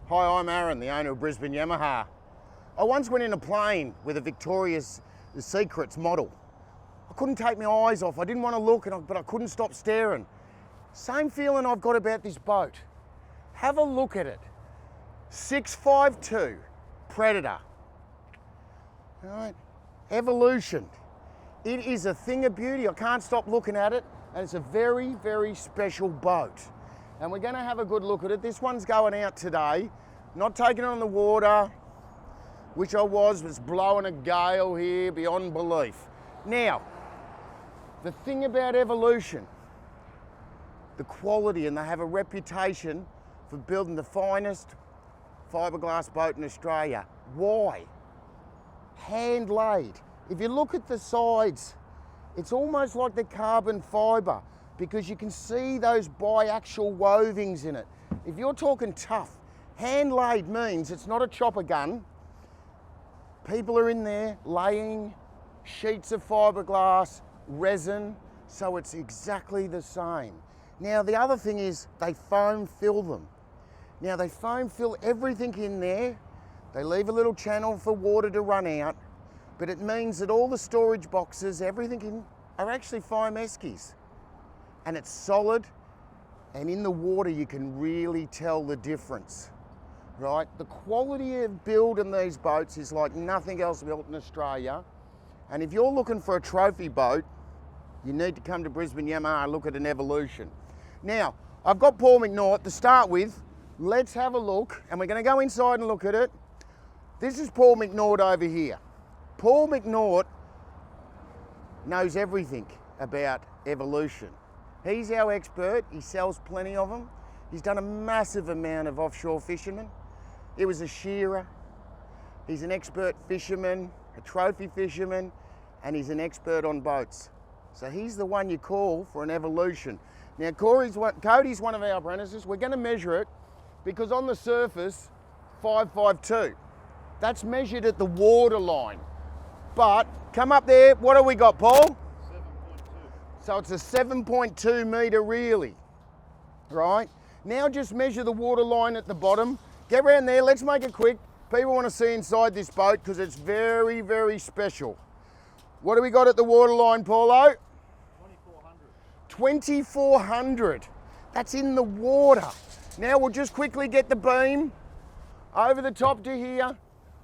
Hi, I'm Aaron, the owner of Brisbane Yamaha. I once went in a plane with a Victoria's Secrets model. I couldn't take my eyes off. I didn't want to look, but I couldn't stop staring. Same feeling I've got about this boat. Have a look at it. 652 Predator. All right. Evolution. It is a thing of beauty. I can't stop looking at it, and it's a very, very special boat. And we're going to have a good look at it. This one's going out today. Not taking it on the water. Wish I was. It's blowing a gale here beyond belief. Now, the thing about Evolution, the quality, and they have a reputation for building the finest fiberglass boat in Australia. Why? Hand laid. If you look at the sides, it's almost like they're carbon fibre because you can see those biaxial wovings in it. If you're talking tough, hand laid means it's not a chopper gun. People are in there laying sheets of fiberglass, resin, so it's exactly the same. Now the other thing is they foam fill them. Now they foam fill everything in there. They leave a little channel for water to run out, but it means that all the storage boxes, everything in, are actually foam eskies. And it's solid, and in the water you can really tell the difference. Right, the quality of build in these boats is like nothing else built in Australia. And if you're looking for a trophy boat, you need to come to Brisbane Yamaha and look at an Evolution. Now, I've got Paul McNaught to start with. Let's have a look, and we're going to go inside and look at it. This is Paul McNaught over here. Paul McNaught knows everything about Evolution. He's our expert. He sells plenty of them. He's done a massive amount of offshore fishermen. He was a shearer. He's an expert fisherman, a trophy fisherman, and he's an expert on boats. So he's the one you call for an Evolution. Now Cody's one of our apprentices. We're going to measure it because on the surface, 552. That's measured at the water line. But come up there, what have we got, Paul? 7.2. So it's a 7.2 metre really, right? Now just measure the water line at the bottom. Get around there, let's make it quick. People want to see inside this boat because it's very, very special. What do we got at the water line, Paulo? 2400. 2400. That's in the water. Now we'll just quickly get the beam over the top to here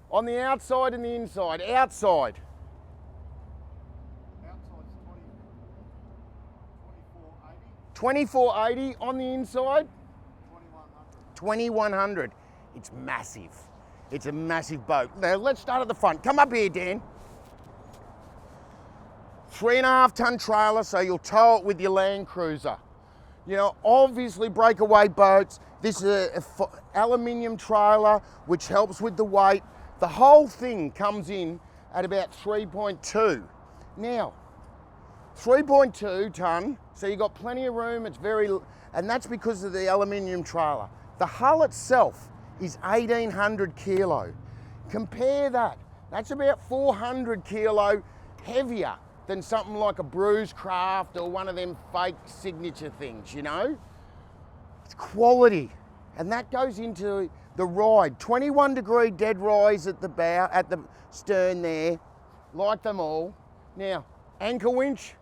on the outside and the inside. Outside. Outside's 2480. 2480 on the inside. 2100. 2100. It's massive. It's a massive boat. Now let's start at the front. Come up here, Dan. 3.5 ton trailer, so you'll tow it with your Land Cruiser. You know, obviously breakaway boats. This is an aluminium trailer, which helps with the weight. The whole thing comes in at about 3.2. Now, 3.2 ton, so you've got plenty of room. It's and that's because of the aluminium trailer. The hull itself is 1,800 kilo. Compare that. That's about 400 kilo heavier than something like a Bruise Craft or one of them fake signature things, you know? It's quality. And that goes into the ride. 21-degree dead rise at the bow, at the stern there, like them all. Now, anchor winch,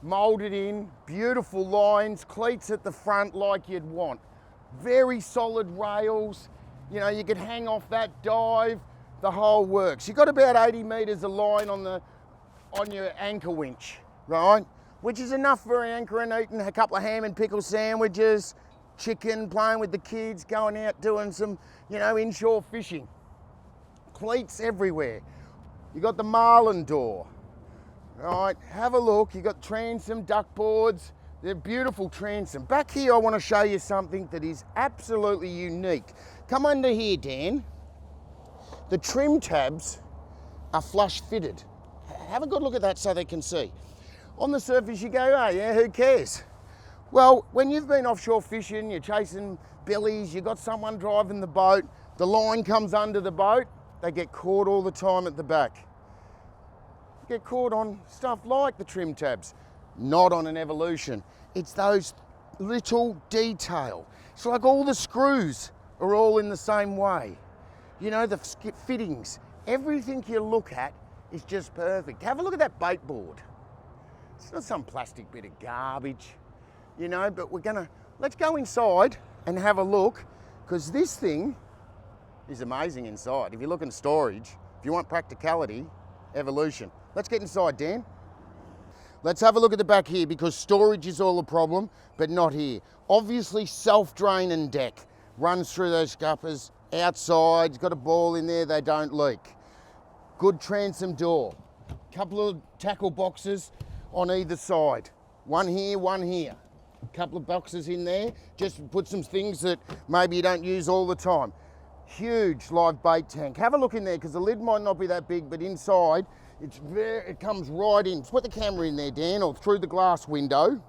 moulded in, beautiful lines, cleats at the front like you'd want. Very solid rails, you know, you could hang off that dive, the whole works. You've got about 80 metres of line on your anchor winch, right? Which is enough for anchoring, eating a couple of ham and pickle sandwiches, chicken, playing with the kids, going out doing some, you know, inshore fishing. Cleats everywhere. You got the marlin door, right? Have a look. You got transom, duck boards. They're beautiful transom. Back here, I want to show you something that is absolutely unique. Come under here, Dan. The trim tabs are flush fitted. Have a good look at that so they can see. On the surface you go, oh yeah, who cares? Well, when you've been offshore fishing, you're chasing billies, you've got someone driving the boat, the line comes under the boat, they get caught all the time at the back. Get caught on stuff like the trim tabs, not on an Evolution. It's those little detail. It's like all the screws are all in the same way. You know, the fittings, everything you look at is just perfect. Have a look at that bait board. It's not some plastic bit of garbage, you know, but let's go inside and have a look, because this thing is amazing inside. If you look in storage, if you want practicality, evolution. Let's get inside, Dan. Let's have a look at the back here, because storage is all a problem, but not here. Obviously, self-draining deck runs through those scuppers. Outside, it's got a ball in there, they don't leak. Good transom door. Couple of tackle boxes on either side. One here, one here. Couple of boxes in there, just to put some things that maybe you don't use all the time. Huge live bait tank. Have a look in there, because the lid might not be that big, but inside, it comes right in. Put the camera in there, Dan, or through the glass window.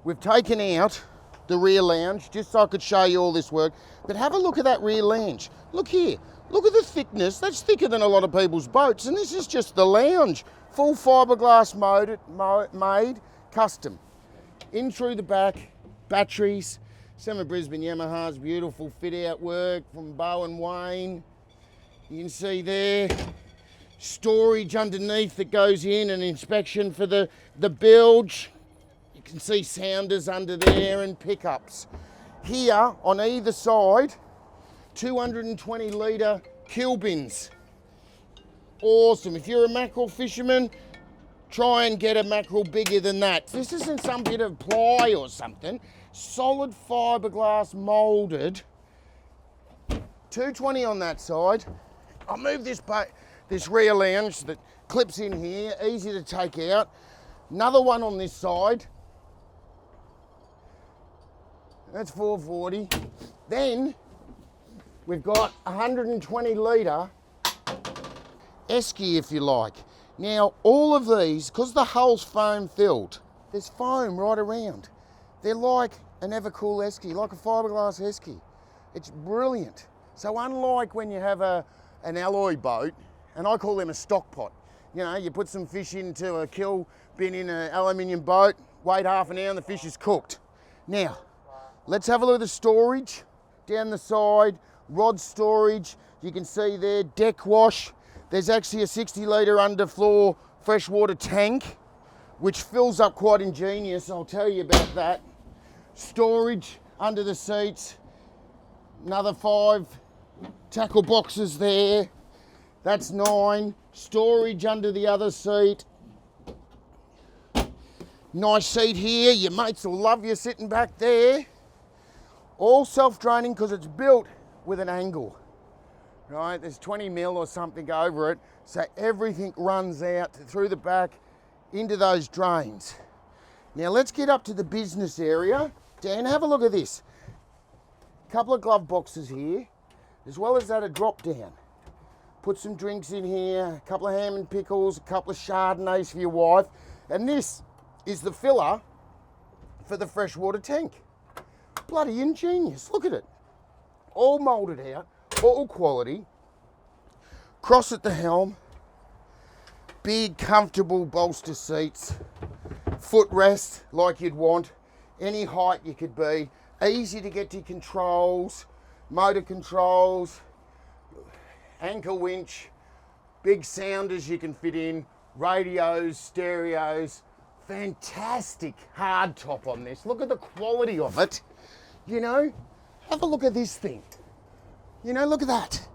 We've taken out the rear lounge, just so I could show you all this work. But have a look at that rear lounge. Look here, look at the thickness. That's thicker than a lot of people's boats. And this is just the lounge. Full fiberglass made, custom. In through the back, batteries. Some of Brisbane Yamaha's beautiful fit out work from Bo and Wayne. You can see there, storage underneath that goes in, and inspection for the bilge. You can see sounders under there and pickups. Here on either side, 220 litre kill bins. Awesome. If you're a mackerel fisherman, try and get a mackerel bigger than that. This isn't some bit of ply or something. Solid fiberglass moulded. 220 on that side. I'll move this rear lounge that clips in here, easy to take out. Another one on this side. That's 440. Then we've got 120 litre esky, if you like. Now, all of these, because the hull's foam filled, there's foam right around. They're like an Evercool esky, like a fiberglass esky. It's brilliant. So unlike when you have an alloy boat, and I call them a stock pot. You know, you put some fish into a kill bin in an aluminium boat, wait half an hour and the fish is cooked. Now, let's have a look at the storage down the side, rod storage. You can see there, deck wash. There's actually a 60 litre underfloor freshwater tank, which fills up quite ingenious. I'll tell you about that. Storage under the seats, another 5 tackle boxes there. That's 9. Storage under the other seat. Nice seat here. Your mates will love you sitting back there. All self-draining because it's built with an angle. Right, there's 20 mil or something over it, so everything runs out through the back into those drains. Now let's get up to the business area. Dan, have a look at this. Couple of glove boxes here, as well as that a drop down. Put some drinks in here, a couple of ham and pickles, a couple of Chardonnays for your wife, and this is the filler for the freshwater tank. Bloody ingenious, look at it. All moulded out, all quality. Cross at the helm, big comfortable bolster seats, footrest like you'd want, any height you could be, easy to get to controls, motor controls, anchor winch, big sounders you can fit in, radios, stereos, fantastic hard top on this. Look at the quality of it, you know, have a look at this thing. You know, look at that.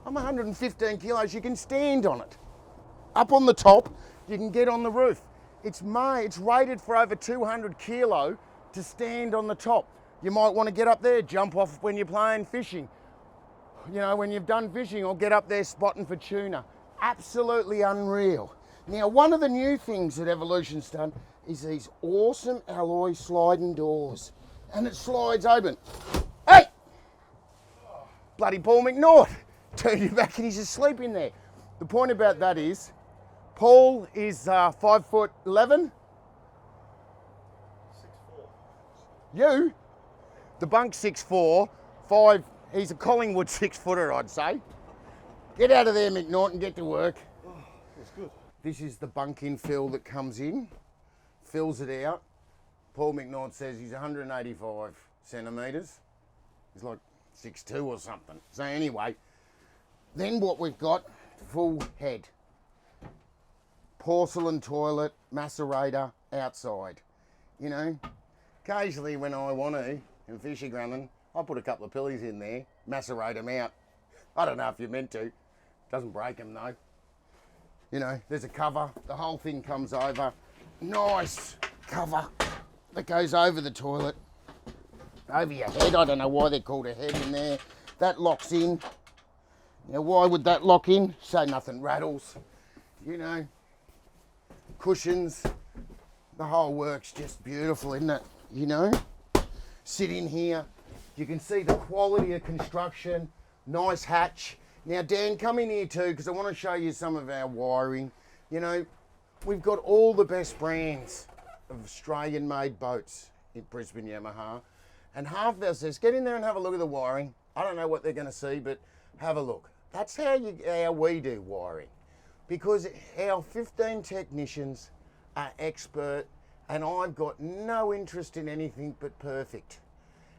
I'm 115 kilos, you can stand on it. Up on the top, you can get on the roof. It's rated for over 200 kilo to stand on the top. You might want to get up there, jump off when you're playing fishing. You know, when you've done fishing, or get up there spotting for tuna. Absolutely unreal. Now, one of the new things that Evolution's done is these awesome alloy sliding doors. And it slides open. Hey! Bloody Paul McNaught turned your back and he's asleep in there. The point about that is, Paul is 5'11". 6'4". You? The bunk's 6'4", 5, he's a Collingwood 6-footer, I'd say. Get out of there, McNaught, and get to work. Oh, that's good. This is the bunk infill that comes in, fills it out. Paul McNaught says he's 185 centimetres. He's like 6'2" or something. So anyway, then what we've got, full head. Porcelain toilet, macerator, outside. You know, occasionally when I want to, in fishing running, I put a couple of pillies in there, macerate them out. I don't know if you're meant to. Doesn't break them though. You know, there's a cover, the whole thing comes over. Nice cover that goes over the toilet, over your head. I don't know why they're called a head in there. That locks in. Now, why would that lock in? So nothing rattles, you know. Cushions, the whole works just beautiful, isn't it? You know, sit in here. You can see the quality of construction, nice hatch. Now, Dan, come in here too, because I want to show you some of our wiring. You know, we've got all the best brands of Australian-made boats in Brisbane Yamaha. And half of us says, get in there and have a look at the wiring. I don't know what they're going to see, but have a look. That's how we do wiring. Because our 15 technicians are expert, and I've got no interest in anything but perfect.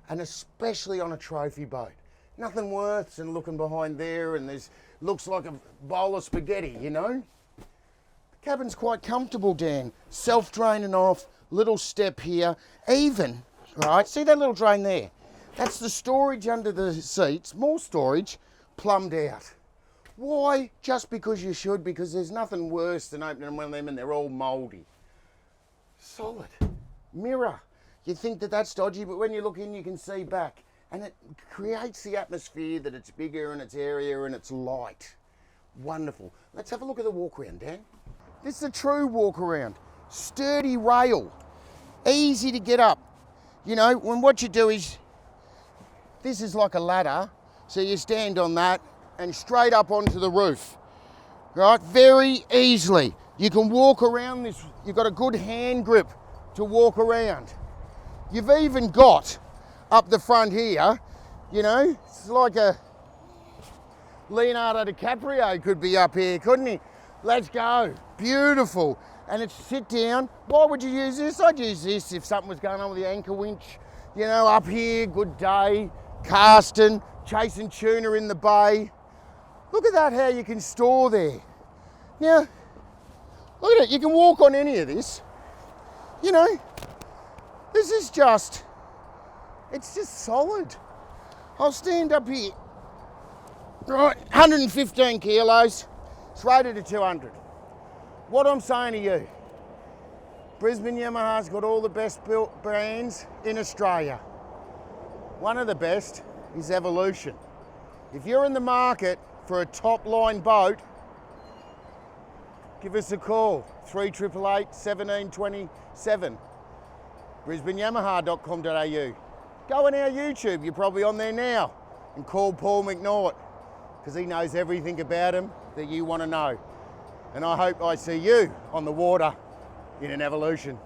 And especially on a trophy boat. Nothing worse than looking behind there and there's looks like a bowl of spaghetti, you know? The cabin's quite comfortable, Dan. Self-draining off, little step here. Even, right, see that little drain there? That's the storage under the seats, more storage, plumbed out. Why? Just because you should, because there's nothing worse than opening one of them and they're all mouldy. Solid. Mirror. You think that that's dodgy, but when you look in, you can see back. And it creates the atmosphere that it's bigger and it's airier and it's light. Wonderful. Let's have a look at the walk around, Dan. This is a true walk around. Sturdy rail. Easy to get up. You know, when what you do is, this is like a ladder. So you stand on that and straight up onto the roof. Right, very easily. You can walk around this. You've got a good hand grip to walk around. You've even got up the front here, you know, it's like a Leonardo DiCaprio could be up here, couldn't he? Let's go. Beautiful. And it's sit down. Why would you use this? I'd use this if something was going on with the anchor winch. You know, up here, good day, casting, chasing tuna in the bay. Look at that, how you can store there. Now, look at it, you can walk on any of this. You know, this is just, it's just solid. I'll stand up here. Right, 115 kilos. It's rated at 200. What I'm saying to you, Brisbane Yamaha's got all the best built brands in Australia. One of the best is Evolution. If you're in the market for a top line boat, give us a call, 3888 1727, brisbaneyamaha.com.au. Go on our YouTube, you're probably on there now, and call Paul McNaught, because he knows everything about him that you want to know. And I hope I see you on the water in an Evolution.